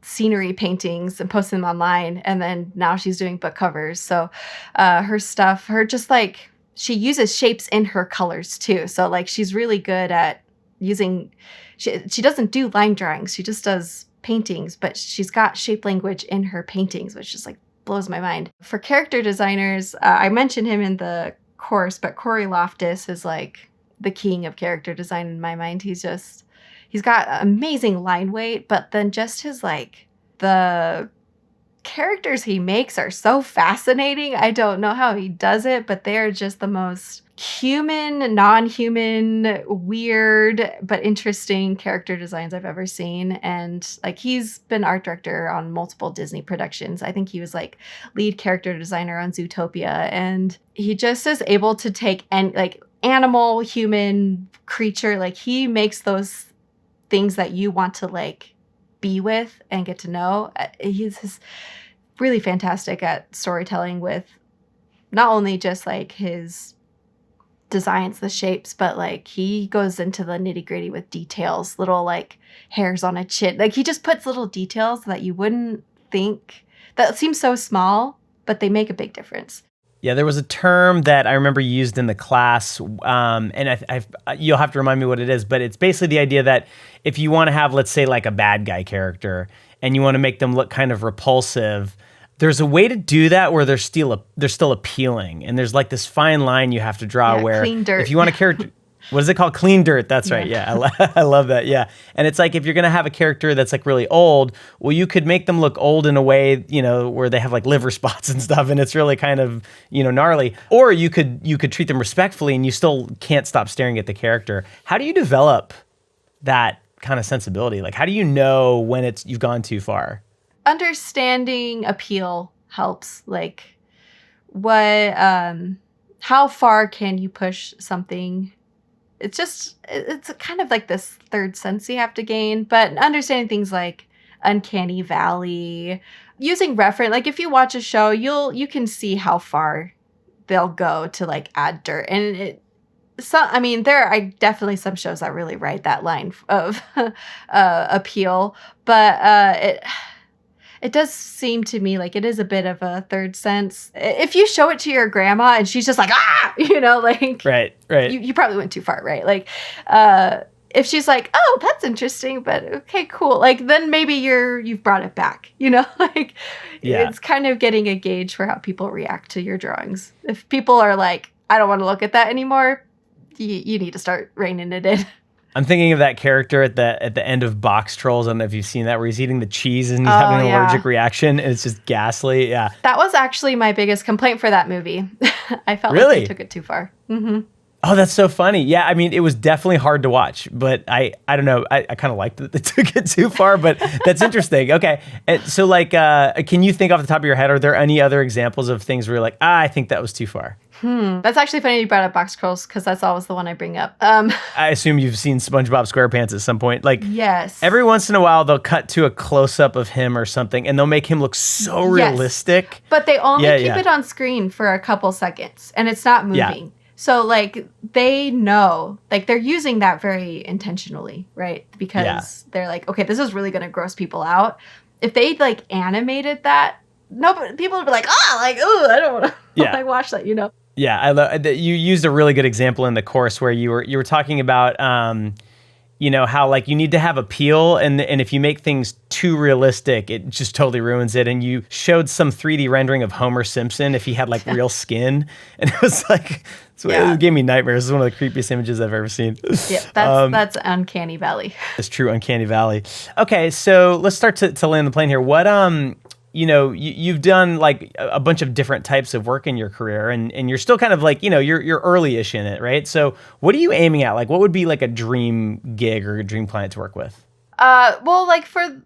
scenery paintings and posting them online. And then now she's doing book covers. So her stuff, she uses shapes in her colors too. So like she's really good at using, she doesn't do line drawings. She just does paintings, but she's got shape language in her paintings, which just like blows my mind. For character designers, I mentioned him in the course, but Corey Loftus is like the king of character design in my mind. He's got amazing line weight, but then just his like, the characters he makes are so fascinating. I don't know how he does it, but they're just the most human, non-human, weird, but interesting character designs I've ever seen. And like he's been art director on multiple Disney productions. I think he was like lead character designer on Zootopia. And he just is able to take like animal, human, creature, like he makes those things that you want to like be with and get to know. He's really fantastic at storytelling with not only just like his designs, the shapes, but like he goes into the nitty gritty with details, little like hairs on a chin. Like he just puts little details that you wouldn't think, that seem so small, but they make a big difference. Yeah, there was a term that I remember used in the class, and you'll have to remind me what it is, but it's basically the idea that if you want to have, let's say, like a bad guy character, and you want to make them look kind of repulsive, there's a way to do that where they're still appealing, and there's like this fine line you have to draw where clean dirt. If you want a character. What is it called? Clean dirt. That's right. Yeah. I love that. Yeah. And it's like, if you're going to have a character that's like really old, well, you could make them look old in a way, where they have like liver spots and stuff. And it's really kind of, gnarly. Or you could treat them respectfully and you still can't stop staring at the character. How do you develop that kind of sensibility? Like, how do you know when you've gone too far? Understanding appeal helps. Like how far can you push something? It's kind of like this third sense you have to gain, but understanding things like uncanny valley, using reference, like if you watch a show, you can see how far they'll go to like add dirt. And there are definitely some shows that really write that line of appeal, but it does seem to me like it is a bit of a third sense. If you show it to your grandma and she's just like, like... Right. You probably went too far, right? Like, if she's like, oh, that's interesting, but okay, cool. Like, then maybe you've brought it back, Like, It's kind of getting a gauge for how people react to your drawings. If people are like, I don't want to look at that anymore, you need to start reining it in. I'm thinking of that character at the end of Box Trolls. I don't know if you've seen that, where he's eating the cheese and he's having an allergic reaction, and it's just ghastly. Yeah. That was actually my biggest complaint for that movie. I felt like they took it too far. Mm-hmm. Oh, that's so funny. Yeah, I mean, it was definitely hard to watch, but I don't know. I kind of liked that they took it too far, but that's interesting. Okay. And so like, can you think off the top of your head, are there any other examples of things where you're like, I think that was too far? That's actually funny you brought up Box Trolls, because that's always the one I bring up. I assume you've seen SpongeBob SquarePants at some point. Like, yes. Every once in a while, they'll cut to a close-up of him or something, and they'll make him look so realistic. But they only keep it on screen for a couple seconds, and it's not moving. Yeah. So, like, they know, like, they're using that very intentionally, right? Because they're like, okay, this is really going to gross people out. If they, like, animated that, people would be like, oh, I don't want to watch that, Yeah, I love that you used a really good example in the course where you were talking about how like you need to have appeal, and if you make things too realistic, it just totally ruins it. And you showed some 3D rendering of Homer Simpson if he had like real skin, and it was like it gave me nightmares. It's one of the creepiest images I've ever seen. Yeah, that's Uncanny Valley. It's true, Uncanny Valley. Okay, so let's start to land the plane here. What you've done like a bunch of different types of work in your career, and you're still kind of like, you're early-ish in it, right? So what are you aiming at? Like, what would be like a dream gig or a dream client to work with? Well, like for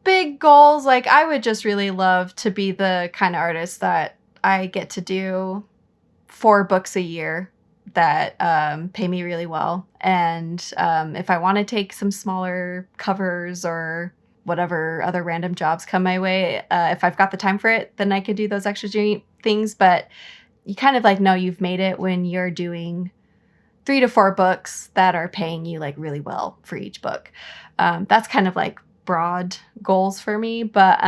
big goals, like I would just really love to be the kind of artist that I get to do 4 books a year, that pay me really well. And if I want to take some smaller covers or whatever other random jobs come my way, if I've got the time for it, then I could do those extra things. But you kind of like know you've made it when you're doing 3 to 4 books that are paying you like really well for each book. That's kind of like broad goals for me. But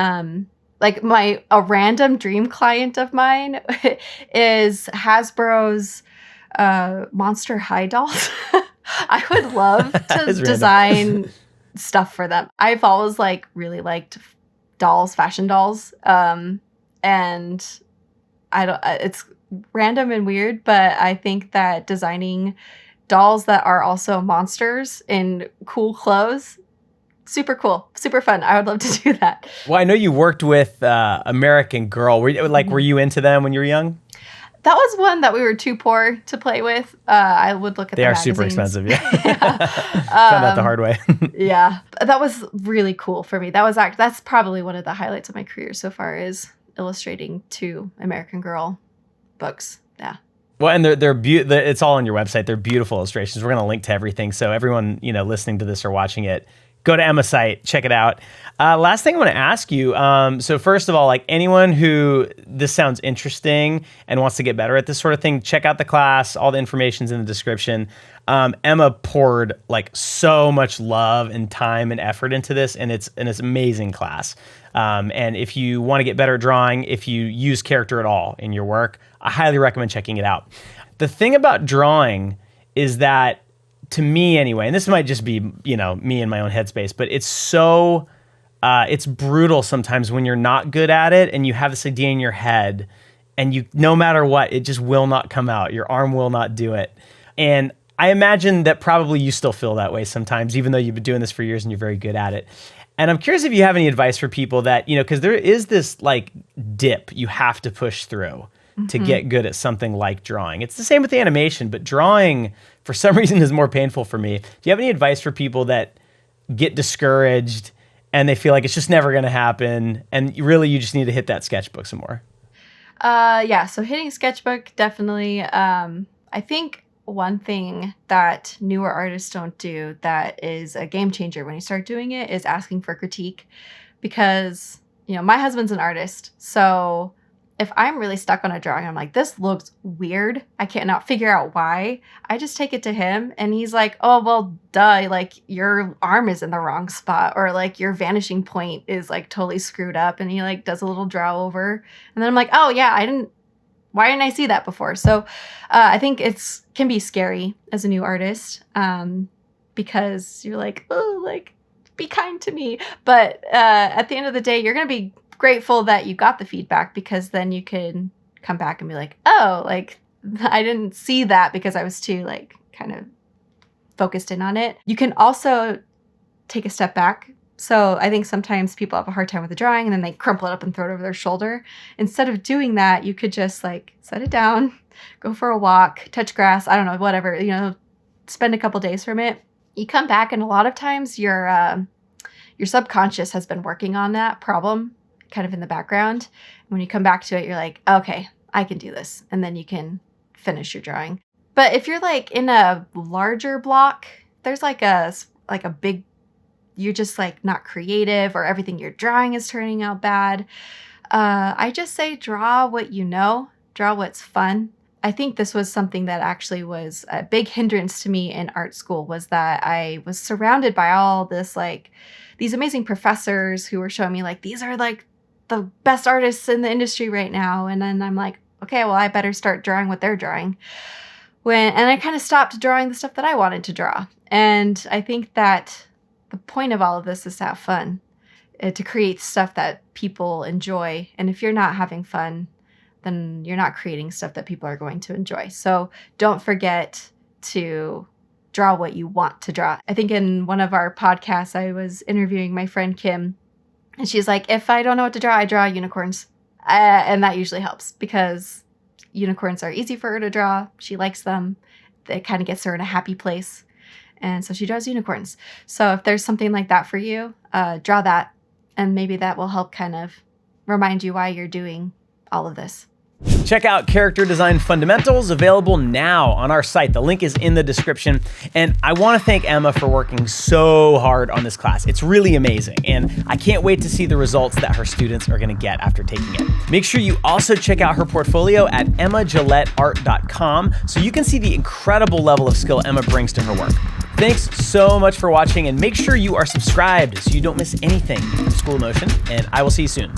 like a random dream client of mine is Hasbro's Monster High dolls. I would love to design stuff for them. I've always like really liked dolls, fashion dolls. And it's random and weird, but I think that designing dolls that are also monsters in cool clothes, super cool, super fun. I would love to do that. Well, I know you worked with American Girl. Were you into them when you were young? That was one that we were too poor to play with. I would look at the magazines. They are super expensive, yeah. Yeah. Found out the hard way. Yeah. That was really cool for me. That's probably one of the highlights of my career so far, is illustrating 2 American Girl books. Yeah. Well, and it's all on your website. They're beautiful illustrations. We're going to link to everything. So everyone, listening to this or watching it, go to Emma's site, check it out. Last thing I want to ask you. So first of all, like anyone who this sounds interesting and wants to get better at this sort of thing, check out the class. All the information's in the description. Emma poured like so much love and time and effort into this, and it's an amazing class. And if you want to get better at drawing, if you use character at all in your work, I highly recommend checking it out. The thing about drawing is that, to me anyway, and this might just be, me in my own headspace, but it's so, it's brutal sometimes when you're not good at it and you have this idea in your head and no matter what, it just will not come out. Your arm will not do it. And I imagine that probably you still feel that way sometimes, even though you've been doing this for years and you're very good at it. And I'm curious if you have any advice for people that, because there is this like dip you have to push through to get good at something like drawing. It's the same with the animation, but drawing for some reason is more painful for me. Do you have any advice for people that get discouraged and they feel like it's just never going to happen and really you just need to hit that sketchbook some more? Yeah, so hitting sketchbook, definitely. I think one thing that newer artists don't do that is a game changer when you start doing it is asking for critique, because, my husband's an artist. So if I'm really stuck on a drawing, I'm like, this looks weird, I cannot figure out why, I just take it to him and he's like, oh, well, duh, like your arm is in the wrong spot, or like your vanishing point is like totally screwed up, and he like does a little draw over. And then I'm like, oh yeah, why didn't I see that before? So I think can be scary as a new artist, because you're like, oh, like, be kind to me. But at the end of the day, you're going to be grateful that you got the feedback, because then you can come back and be like, oh, like I didn't see that because I was too like kind of focused in on it. You can also take a step back. So I think sometimes people have a hard time with the drawing and then they crumple it up and throw it over their shoulder. Instead of doing that, you could just like set it down, go for a walk, touch grass, I don't know, whatever, spend a couple days from it. You come back and a lot of times your subconscious has been working on that problem kind of in the background. When you come back to it, you're like, okay, I can do this. And then you can finish your drawing. But if you're like in a larger block, there's like a big, you're just like not creative, or everything you're drawing is turning out bad. I just say draw what you know, draw what's fun. I think this was something that actually was a big hindrance to me in art school, was that I was surrounded by all this, like these amazing professors who were showing me like, these are like the best artists in the industry right now. And then I'm like, okay, well, I better start drawing what they're drawing. And I kind of stopped drawing the stuff that I wanted to draw. And I think that the point of all of this is to have fun, to create stuff that people enjoy. And if you're not having fun, then you're not creating stuff that people are going to enjoy. So don't forget to draw what you want to draw. I think in one of our podcasts, I was interviewing my friend Kim, and she's like, if I don't know what to draw, I draw unicorns. And that usually helps, because unicorns are easy for her to draw. She likes them. It kind of gets her in a happy place. And so she draws unicorns. So if there's something like that for you, draw that. And maybe that will help kind of remind you why you're doing all of this. Check out Character Design Fundamentals, available now on our site. The link is in the description. And I want to thank Emma for working so hard on this class. It's really amazing, and I can't wait to see the results that her students are going to get after taking it. Make sure you also check out her portfolio at emmagilletteart.com so you can see the incredible level of skill Emma brings to her work. Thanks so much for watching, and make sure you are subscribed so you don't miss anything from School of Motion, and I will see you soon.